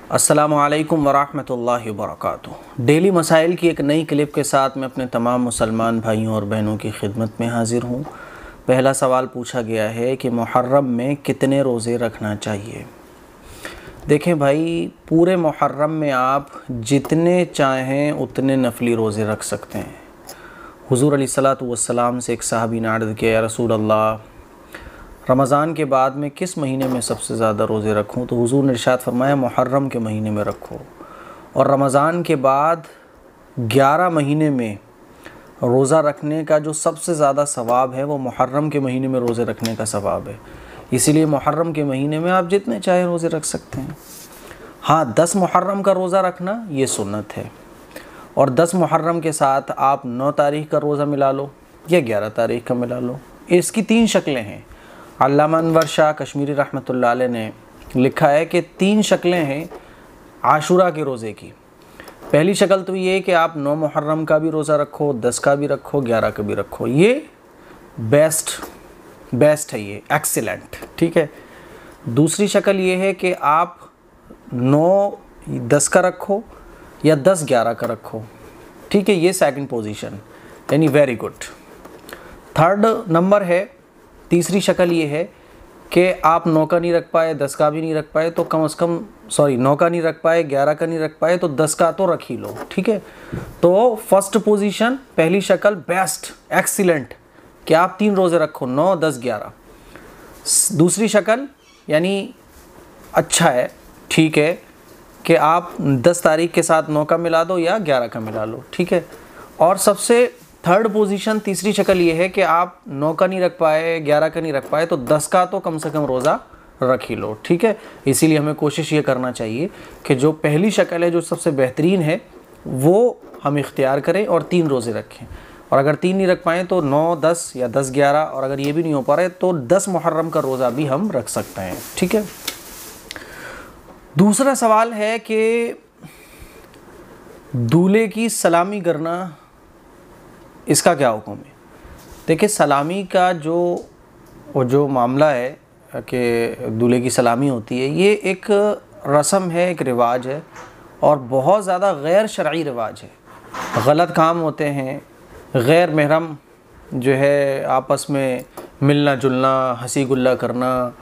अस्सलामुअलैकुम वरहमतुल्लाहि वबरकातुहू। डेली मसाइल की एक नई क्लिप के साथ मैं अपने तमाम मुसलमान भाइयों और बहनों की खिदमत में हाज़िर हूँ। पहला सवाल पूछा गया है कि मुहर्रम में कितने रोज़े रखना चाहिए। देखें भाई, पूरे मुहर्रम में आप जितने चाहें उतने नफली रोज़े रख सकते हैं। हुज़ूर अलैहिस्सलातु वस्सलाम से एक सहाबी ने अर्ज़ किया, या रसूल अल्लाह, रमज़ान के बाद में किस महीने में सबसे ज़्यादा रोज़े रखूँ? तो हुज़ूर ने इरशाद फरमाया, मुहर्रम के महीने में रखो। और रमज़ान के बाद 11 महीने में रोज़ा रखने का जो सबसे ज़्यादा सवाब है वो मुहर्रम के महीने में रोज़े रखने का सवाब है। इसीलिए मुहर्रम के महीने में आप जितने चाहे रोज़े रख सकते हैं। हाँ, 10 मुहर्रम का रोज़ा रखना ये सुन्नत है, और 10 मुहर्रम के साथ आप 9 तारीख़ का रोज़ा मिला लो या 11 तारीख़ का मिला लो। इसकी 3 शक्लें हैं। अल्लामा अनवर शाह कश्मीरी रहमतुल्लाह अलैह ने लिखा है कि 3 शक्लें हैं आशूरा के रोज़े की। पहली शक्ल तो ये है कि आप 9 मुहर्रम का भी रोज़ा रखो, 10 का भी रखो, 11 का भी रखो। ये बेस्ट है, ये एक्सीलेंट, ठीक है। दूसरी शक्ल ये है कि आप 9-10 का रखो या 10-11 का रखो, ठीक है। ये सेकंड पोजीशन, यानी वेरी गुड। थर्ड नंबर है, तीसरी शक्ल ये है कि आप 9 का नहीं रख पाए, 10 का भी नहीं रख पाए, तो कम से कम 9 का नहीं रख पाए, 11 का नहीं रख पाए, तो 10 का तो रख ही लो, ठीक है। तो फर्स्ट पोजीशन, पहली शक्ल बेस्ट एक्सीलेंट कि आप 3 रोज़े रखो, 9, 10, 11। दूसरी शक्ल यानी अच्छा है, ठीक है, कि आप 10 तारीख़ के साथ 9 का मिला दो या 11 का मिला लो, ठीक है। और सबसे थर्ड पोजीशन, तीसरी शक्ल ये है कि आप 9 का नहीं रख पाए, 11 का नहीं रख पाए, तो 10 का तो कम से कम रोज़ा रख ही लो, ठीक है। इसीलिए हमें कोशिश ये करना चाहिए कि जो पहली शक्ल है, जो सबसे बेहतरीन है, वो हम इख्तियार करें और 3 रोज़े रखें। और अगर 3 नहीं रख पाएँ तो 9, 10 या 10, 11, और अगर ये भी नहीं हो पा रहा है तो 10 मुहर्रम का रोज़ा भी हम रख सकते हैं, ठीक है। दूसरा सवाल है कि दूल्हे की सलामी करना, इसका क्या हुक्म है? देखिए, सलामी का जो मामला है कि दूल्हे की सलामी होती है, ये एक रस्म है, एक रिवाज है, और बहुत ज़्यादा गैर शरई रिवाज है। गलत काम होते हैं, गैर महरम जो है आपस में मिलना जुलना, हंसी गुल्ला करना,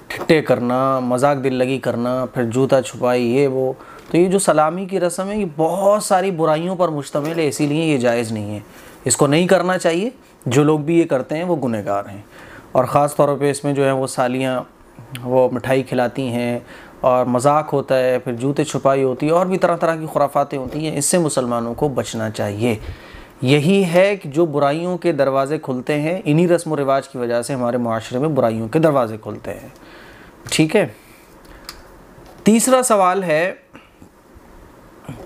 ठिट्टे करना, मजाक दिल लगी करना, फिर जूता छुपाई, ये वो। तो ये जो सलामी की रस्म है, ये बहुत सारी बुराइयों पर मुश्तमिल है, इसीलिए ये जायज़ नहीं है, इसको नहीं करना चाहिए। जो लोग भी ये करते हैं वो गुनहगार हैं। और ख़ास तौर पे इसमें जो है वो सालियाँ वो मिठाई खिलाती हैं और मजाक होता है, फिर जूते छुपाई होती है, और भी तरह तरह की खुराफातें होती हैं। इससे मुसलमानों को बचना चाहिए। यही है कि जो बुराइयों के दरवाज़े खुलते हैं, इन्हीं रस्म व रिवाज की वजह से हमारे मुआशरे में बुराइयों के दरवाज़े खुलते हैं, ठीक है। तीसरा सवाल है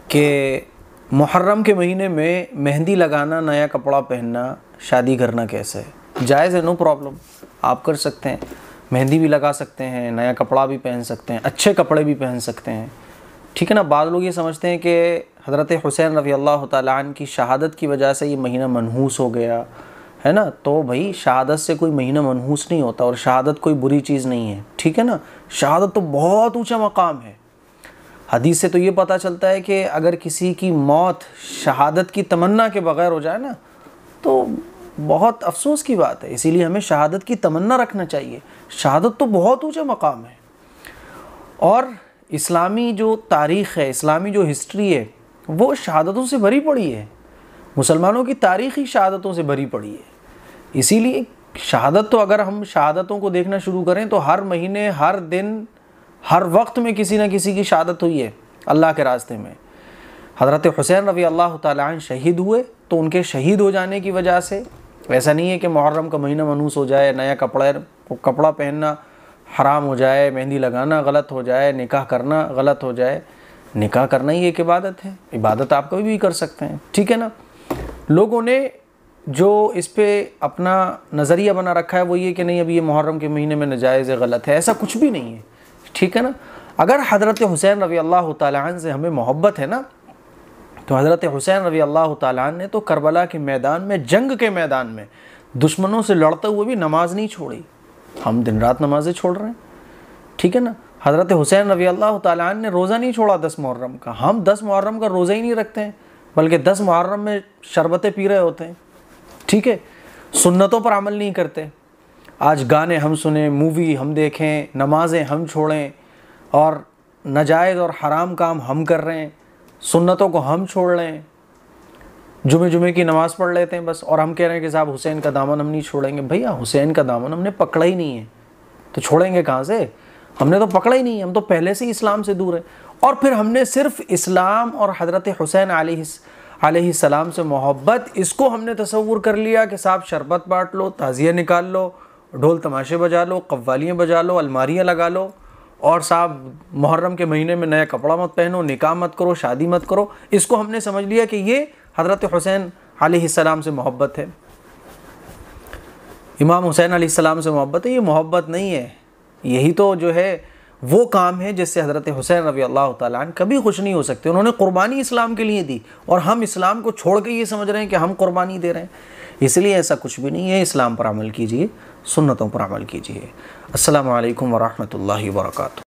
कि मुहर्रम के महीने में मेहंदी लगाना, नया कपड़ा पहनना, शादी करना कैसे है? जायज़ है, नो प्रॉब्लम, आप कर सकते हैं। मेहंदी भी लगा सकते हैं, नया कपड़ा भी पहन सकते हैं, अच्छे कपड़े भी पहन सकते हैं, ठीक है ना। बाद लोग ये समझते हैं कि हज़रत हुसैन रज़ी अल्लाह तआला अन्हु की शहादत की वजह से ये महीना मनहूस हो गया है ना। तो भाई, शहादत से कोई महीना मनहूस नहीं होता, और शहादत कोई बुरी चीज़ नहीं है, ठीक है ना। शहादत तो बहुत ऊँचा मकाम है। हदीस से तो ये पता चलता है कि अगर किसी की मौत शहादत की तमन्ना के बग़ैर हो जाए ना, तो बहुत अफसोस की बात है। इसीलिए हमें शहादत की तमन्ना रखना चाहिए। शहादत तो बहुत ऊँचा मकाम है, और इस्लामी जो तारीख़ है, इस्लामी जो हिस्ट्री है, वो शहादतों से भरी पड़ी है। मुसलमानों की तारीख़ ही शहादतों से भरी पड़ी है। इसीलिए शहादत तो, अगर हम शहादतों को देखना शुरू करें तो हर महीने, हर दिन, हर वक्त में किसी न किसी की शहादत हुई है अल्लाह के रास्ते में। हज़रत हुसैन रज़ी अल्लाह तआला अन्हु शहीद हुए, तो उनके शहीद हो जाने की वजह से ऐसा नहीं है कि मुहर्रम का महीना मनहूस हो जाए, नया कपड़ा पहनना हराम हो जाए, मेहंदी लगाना गलत हो जाए, निकाह करना गलत हो जाए। निकाह करना ही एक इबादत है, इबादत आप कभी भी कर सकते हैं, ठीक है ना। लोगों ने जो इस पे अपना नज़रिया बना रखा है वो ये कि नहीं, अभी ये मुहर्रम के महीने में नाजायज़ है, गलत है। ऐसा कुछ भी नहीं है, ठीक है ना। अगर हज़रत हुसैन रज़ी अल्लाह तआला अन्हु से हमें मोहब्बत है ना, तो हज़रत हुसैन रज़ी अल्लाह तआला अन्हु ने तो करबला के मैदान में, जंग के मैदान में दुश्मनों से लड़ते हुए भी नमाज नहीं छोड़ी। हम दिन रात नमाज़ें छोड़ रहे हैं, ठीक है ना। हज़रत हुसैन रज़ी अल्लाह ताला अन्हु ने रोज़ा नहीं छोड़ा 10 मुहर्रम का। हम 10 मुहर्रम का रोज़ा ही नहीं रखते हैं, बल्कि 10 मुहर्रम में शरबतें पी रहे होते हैं। ठीक है, सुन्नतों पर अमल नहीं करते। आज गाने हम सुने, मूवी हम देखें, नमाज़ें हम छोड़ें और नाजायज़ और हराम काम हम कर रहे हैं, सुन्नतों को हम छोड़ रहे हैं, जुमे की नमाज़ पढ़ लेते हैं बस, और हम कह रहे हैं कि साहब हुसैन का दामन हम नहीं छोड़ेंगे। भैया हुसैन का दामन हमने पकड़ा ही नहीं है, तो छोड़ेंगे कहाँ से? हमने तो पकड़ा ही नहीं है, हम तो पहले से ही इस्लाम से दूर है। और फिर हमने सिर्फ इस्लाम और हज़रत हुसैन अलैहिस्सलाम से मोहब्बत, इसको हमने तसव्वुर कर लिया कि साहब शरबत बांट लो, ताज़िया निकाल लो, ढोल तमाशे बजा लो, कव्वालियाँ बजा लो, अलमारियाँ लगा लो, और साहब मुहर्रम के महीने में नया कपड़ा मत पहनो, निकाह मत करो, शादी मत करो। इसको हमने समझ लिया कि ये हज़रत हुसैन अलैहिस्सलाम से मोहब्बत है, इमाम हुसैन अलैहिस्सलाम से मोहब्बत है। ये मोहब्बत नहीं है, यही तो जो है वो काम है जिससे हज़रत हुसैन रज़ी अल्लाह ताला अन्हु कभी खुश नहीं हो सकते। उन्होंने कुर्बानी इस्लाम के लिए दी, और हम इस्लाम को छोड़ के ये समझ रहे हैं कि हम कुर्बानी दे रहे हैं। इसलिए ऐसा कुछ भी नहीं है। इस्लाम पर अमल कीजिए, सुन्नतों पर अमल कीजिए। अस्सलामु अलैकुम व रहमतुल्लाहि व बरकातुहू।